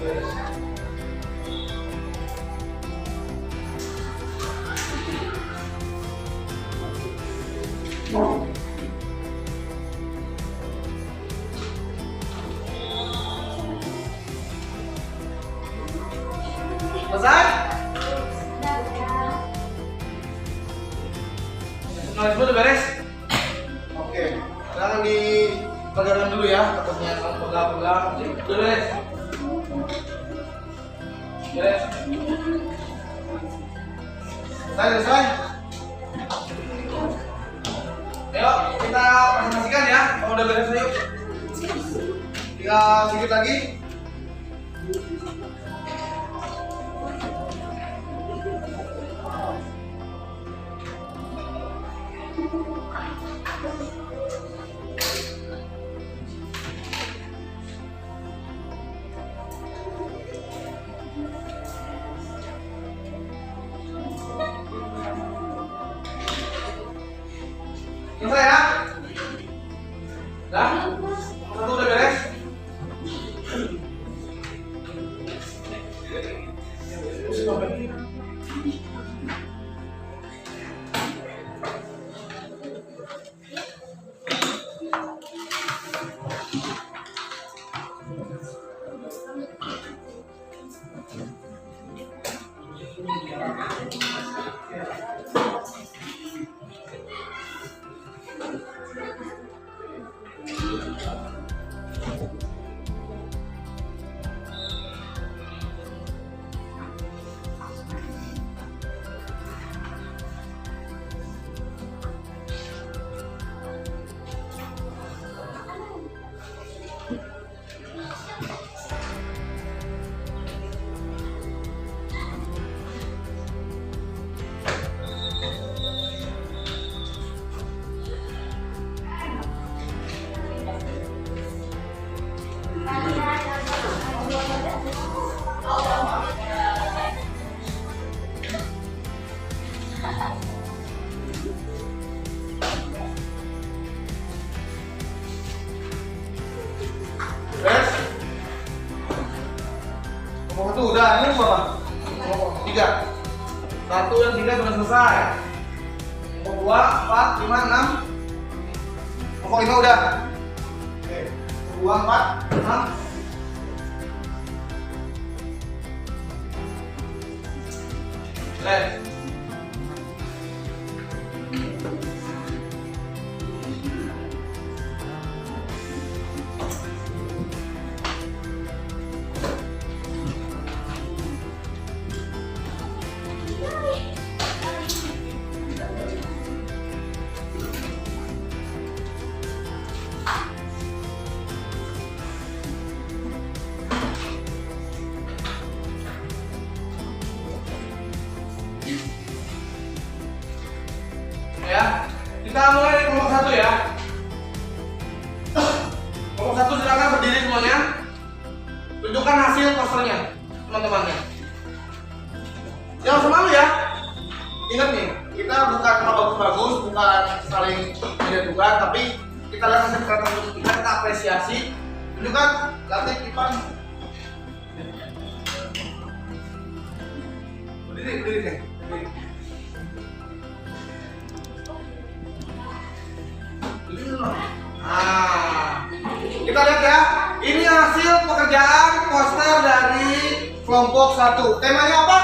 Selesai? Nasionalisme udah beres? Oke, sekarang dipegangkan dulu ya, takutnya kamu pegang-pegang. Udah beres? Beres? Selesai? Ayo, kita presentasikan ya, kalau udah beres yuk. Tinggal sedikit lagi. Selesai ya? Dah? Satu udah beres? Beres? Nomor satu udah, ini berapa? Nomor 3. 1 dan 3 sudah selesai. Nomor 2, 4, 5, 6. Nomor 5 udah. Oke. 2, 4, 6. Beres. Ya, kita mulai dari kelompok 1 ya. Kelompok 1 silakan berdiri semuanya. Tunjukkan hasil posternya teman-temannya. Jangan semalu ya. Ingat nih, kita bukan bagus-bagus, bukan saling menjatuhkan, tapi kita lihat hasil kreatif kita, kita apresiasi. Tunjukkan latih Ipan. Berdiri deh. Nah, kita lihat ya. Ini hasil pekerjaan poster dari kelompok 1. Temanya apa?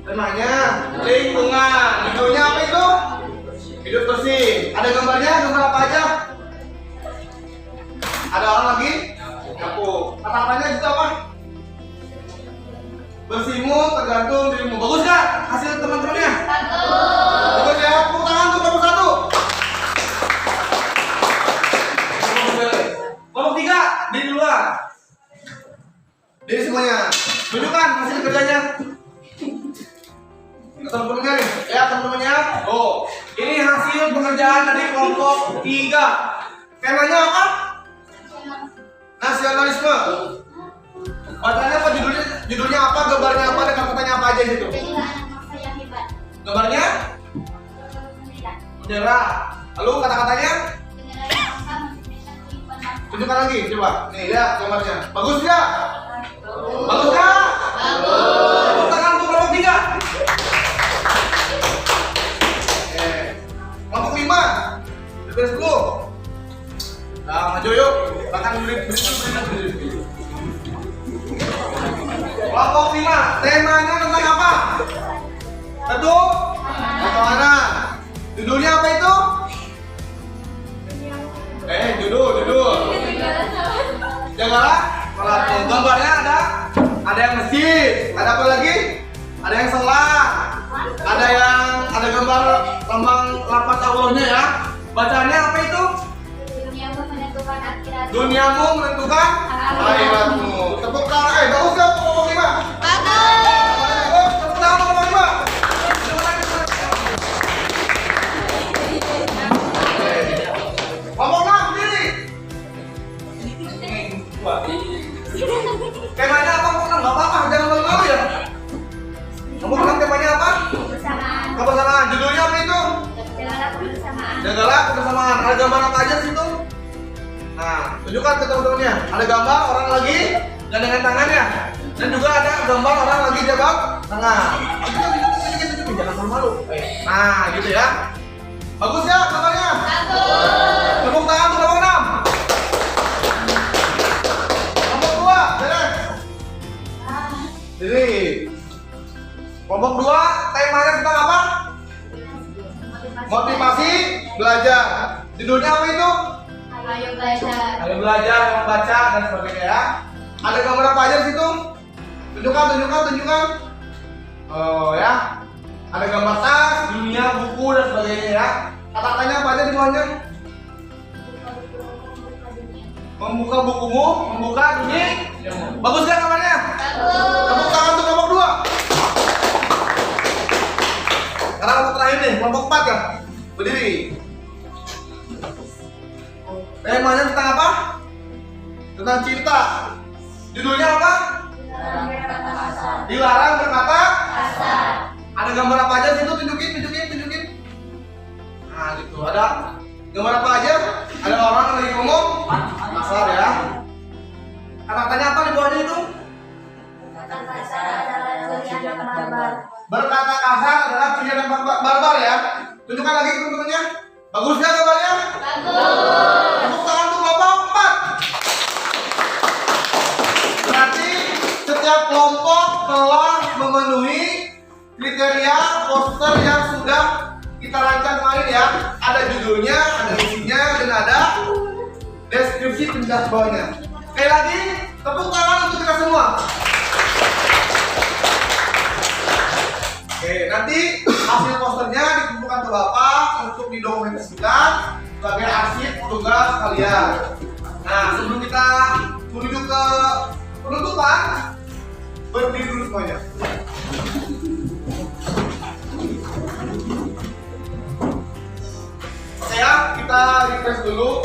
Temanya lingkungan. Judulnya apa itu? Hidup bersih. Ada gambarnya? Gambar apa aja? Ada orang lagi? Nyapu. Kata-katanya itu apa? Bersihmu tergantung dirimu. Bagus gak hasil teman-temannya? Bagus ya. Tepuk tangan untuk kelompok 1. Kelompok 3 di luar. Diri semuanya. Tunjukkan hasil kerjanya. Teman-temannya nih, ya teman-temannya. Oh, ini hasil pekerjaan dari kelompok 3. Temanya apa? Nasionalisme. Bacanya apa judulnya? Judulnya apa? Gambarnya apa? Dan kata-katanya apa aja di situ? Gambarnya? Bendera. Lalu kata-katanya? Tunjukkan lagi, coba. Nih, lihat gambarnya. Bagus nggak? Bagus nggak? Tepuk tangan untuk kelompok 3. Kelompok 5. Lebih 10. Nah, maju yuk. Bahkan beri. Kelompok 5. Temanya tentang apa? Tentu pertemanan. Judulnya apa itu? Judul. Jagalah salatmu. Gambarnya ada yang masjid, ada apa lagi? Ada yang sholat, ada gambar lambang lapas Allahnya ya. Bacaannya apa itu? Duniamu menentukan akhirat. Duniamu menentukan akhiratmu. Tepuk tangan, bagus gak kelompok 5? Bagus. Tepuk tangan kelompok 5. Kelompok 6 berdiri. Temanya apa kelompok 6? Gak apa-apa, jangan malu-malu ya. Kelompok 6 temanya apa? Kebersamaan. Kebersamaan. Judulnya apa itu? Jagalah kebersamaan. Jagalah kebersamaan. Ada gambar apa aja sih itu? Nah, tunjukkan ke teman-temannya. Ada gambar orang lagi gandengan tangannya, dan juga ada gambar orang lagi jabat tangan. Tunjukin, jangan malu-malu. Nah, gitu ya. Bagus ya gambarnya? Bagus. Tepuk tangan untuk kelompok 6. Kelompok 2, beres. Jadi, kelompok 2 temanya tentang apa? Motivasi belajar. Judulnya apa itu? Ayo belajar. Ayo belajar, membaca dan sebagainya ya. Ada gambar apa aja di situ? Tunjukkan. Oh ya. Ada gambar tas, dunia, buku dan sebagainya ya. Kata-katanya apa aja di bawahnya? Membuka bukumu, membuka dunia. Bagus kan gambarnya? Bagus. Tepuk tangan untuk kelompok 2. Sekarang kelompok terakhir nih, kelompok 4 ya. Berdiri. Temanya tentang apa? Tentang cinta. Judulnya apa? Dilarang berkata Kasar. Ada gambar apa aja situ? Tunjukin. Nah gitu, ada gambar apa aja? Ada orang lagi ngomong kasar ya. Kata-katanya apa di bawahnya itu? Kasar adalah ciri anak barbar. Berkata kasar adalah ciri anak barbar ya. Tunjukkan lagi teman-temannya. Bagus nggak gambarnya? Bagus. Tepuk tangan untuk kelompok 4. Berarti setiap kelompok telah memenuhi kriteria poster yang sudah kita rancang kemarin ya. Ada judulnya, ada isinya, dan ada deskripsi penjelasan bawahnya. Sekali lagi, tepuk tangan untuk kita semua. Oke, nanti hasil posternya dikumpulkan ke Bapak untuk didokumentasikan sebagai arsip tugas kalian. Nah, sebelum kita menuju ke penutupan, berdiri dulu semuanya. Oke ya, kita refresh dulu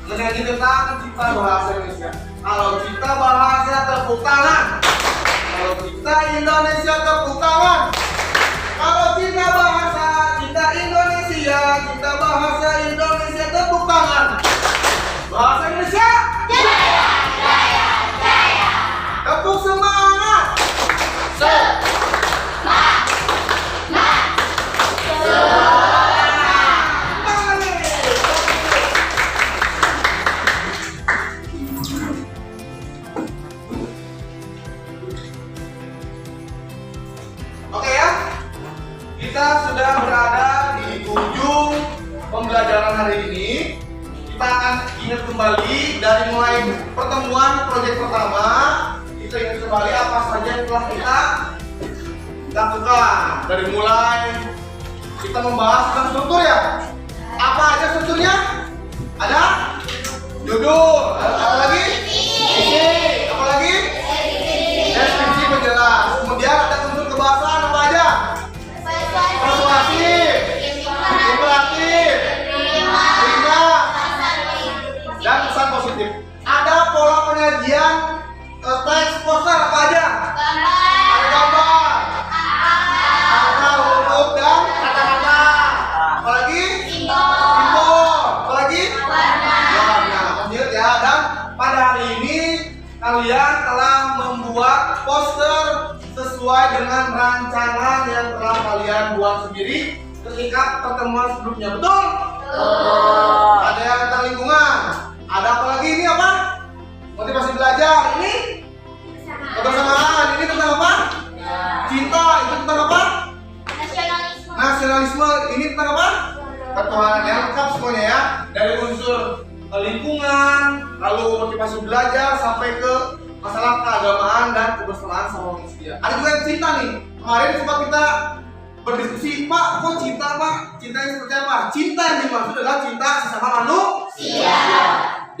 mengenai tentang cipta bahasa Indonesia. Kalau cipta bahasa tepuk tangan. Kalau cipta Indonesia tepuk tangan. Kalau cipta bahasa cipta Indonesia, cipta bahasa Indonesia tepuk tangan. Bahasa Indonesia. Tepuk semangat. Oke ya, kita sudah berada di ujung pembelajaran hari ini. Kita akan ingat kembali dari mulai pertemuan proyek pertama. Kita ingat kembali apa saja yang telah kita lakukan. Dari mulai kita membahas tentang struktur ya. Apa aja strukturnya? Ada judul, apa lagi? Isi, apa lagi? Deskripsi penjelas. Kemudian ada unsur kebahasaan apa aja? Persuasif, imperatif, prima, dan pesan positif. Ada pola penyajian teks poster apa aja? Ada gambar, angka, huruf, dan kata-kata. Apalagi? Simbol. Apalagi? Warna. Lanjut ya, ada telah membuat poster sesuai dengan rancangan yang telah kalian buat sendiri ketika pertemuan sebelumnya. Betul? Ada yang tentang lingkungan. Ada apa lagi ini apa? Motivasi belajar. Ini kebersamaan. Ini tentang apa? Cinta. Itu tentang apa? Nasionalisme. Nasionalisme. Ini tentang apa? Ketuhanan. Yang lengkap semuanya ya. Dari unsur lingkungan, lalu motivasi belajar sampai ke masalah keagamaan dan kebersamaan sama manusia. Ada juga yang cinta nih. Kemarin sempat kita berdiskusi, Pak, kok cinta, Pak? Cinta yang seperti apa? Cinta yang dimaksud adalah cinta sesama manusia.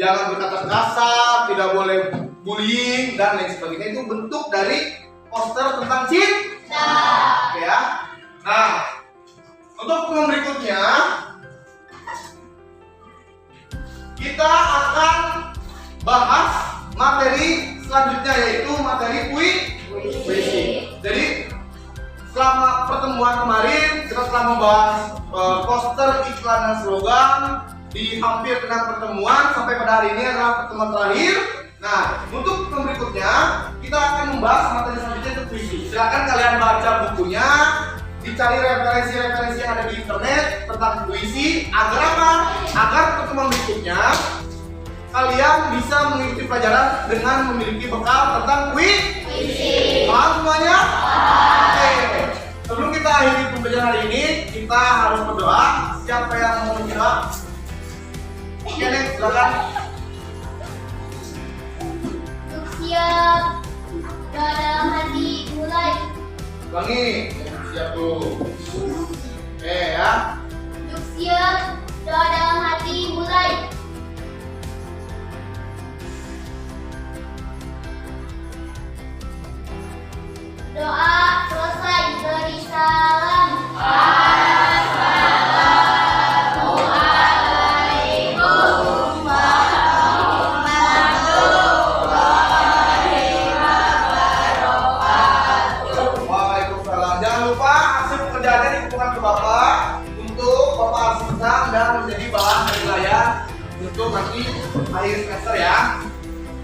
Jangan berkata kasar, tidak boleh bullying dan lain sebagainya. Itu bentuk dari poster tentang cinta. Oke ya. Nah, untuk yang berikutnya kita akan bahas materi selanjutnya, yaitu materi puisi. Jadi selama pertemuan kemarin kita telah membahas poster, iklan dan slogan di hampir 6 pertemuan. Sampai pada hari ini adalah pertemuan terakhir. Nah, untuk yang berikutnya kita akan membahas materi selanjutnya, itu puisi. Silakan kalian baca bukunya, dicari referensi-referensi yang ada di internet tentang puisi. Agar apa? Agar pertemuan berikutnya kalian bisa mengikuti pelajaran dengan memiliki bekal tentang puisi. Paham semuanya? Oke. Sebelum kita akhiri pembelajaran hari ini, kita harus berdoa. Siapa yang mau menjawab? Oke, next, silakan. Untuk siap, doa dalam hati, mulai. Ulangi. Siap dulu. Oke ya. Untuk siap, doa dalam hati, mulai. Doa selesai, beri salam. Waalaikumsalam. Jangan lupa hasil pekerjaannya dikumpulkan ke Bapak untuk Bapak arsipkan dan menjadi bahan penilaian untuk nanti akhir semester ya.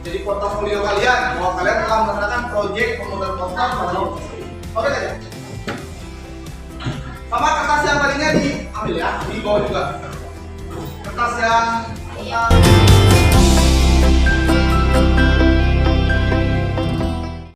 Jadi portofolio kalian bahwa kalian telah melaksanakan proyek pembuatan poster pada oke saja. Sama kertas yang tadinya diambil ya, di bawah juga. Kertas yang